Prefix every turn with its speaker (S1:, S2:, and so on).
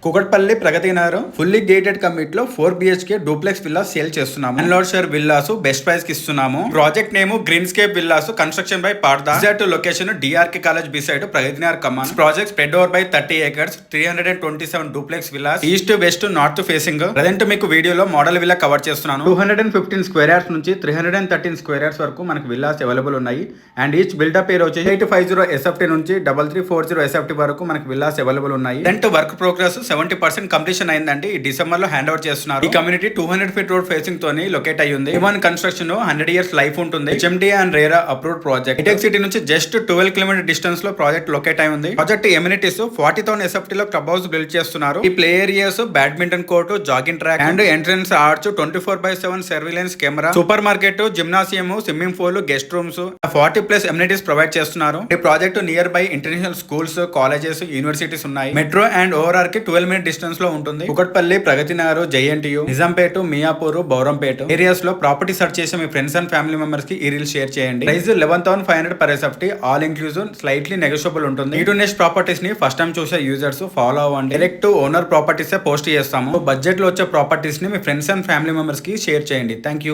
S1: Kukatpally Pragathi Nagar fully gated community లో 4 BHK duplex villas sale చేస్తున్నాము. అన్లోడ్ షేర్ విల్లాస్ బెస్ట్ ప్రైస్ కి ఇస్తున్నాము. Project name green scape villas construction by పార్దా. Exact location DRK college beside Pragathi Nagar Kaman. Project spread over by 30 acres 327 duplex villas east west north facing. Present మీకు వీడియోలో model villa cover చేస్తున్నాను. 215 square yards నుంచి 313 square yards వరకు మనకు villas available ఉన్నాయి. And each buildup పేరు వచ్చి 850 SFT నుంచి 3340 SFT వరకు మనకు విల్లాస్ అవైలబుల్ ఉన్నాయి. రెంట్ వర్క్ ప్రోగ్రెస్ 70% కంప్లీషన్ అయిందండి. ఈ డిసెంబర్ లో హ్యాండ్ ఓవర్ చేస్తున్నారు. ఈ కమ్యూనిటీ 200 feet రోడ్ ఫేసింగ్ తోని లొకేట్ అయ్యి ఉంది. ఇవన్ కన్స్ట్రక్షన్ 100 years లైఫ్ ఉంటుంది. HMD and RERA approved project. Hitech City నుంచి జస్ట్ 12 km డిస్టెన్స్ లో ప్రాజెక్ట్ లొకేట్ అయి ఉంది. ప్రాజెక్ట్ ఎమ్యూనిటీస్ 40,000 SFT లో క్లబ్ హౌస్ బిల్డ్ చేస్తున్నారు. ఈ play areas badminton court, jogging track and entrance arch, 24/7 surveillance camera, super market, gymnasium, swimming pool, guest rooms, 40+ amenities provide చేస్తున్నారు. ఈ project near by international schools, colleges, universities ఉన్నాయి. Metro and ORR కి 12 minute distance లో ఉంటుంది. Kukatpally, Pragathi Nagar, JNTU, Nizampet, Miyapur, Bowrampet areas లో property search చేసి మీ friends and family members కి ఈ రీల్ షేర్ చేయండి. Price 11,500 per SFT, all inclusive, slightly negotiable ఉంటుంది. ఈ టు నెక్స్ట్ ప్రాపర్టీస్ ని ఫస్ట్ టైం చూసే యూజర్స్ ఫాలో అవ్వండి. డైరెక్ట్ ఓనర్ ప్రాపర్టీస్ పోస్ట్ చేస్తాము. బడ్జెట్ లో వచ్చే ప్రాపర్టీస్ ని మీ ఫ్రెండ్స్ అండ్ ఫ్యామిలీ మెంబర్స్ కి షేర్ చేయండి. Thank you.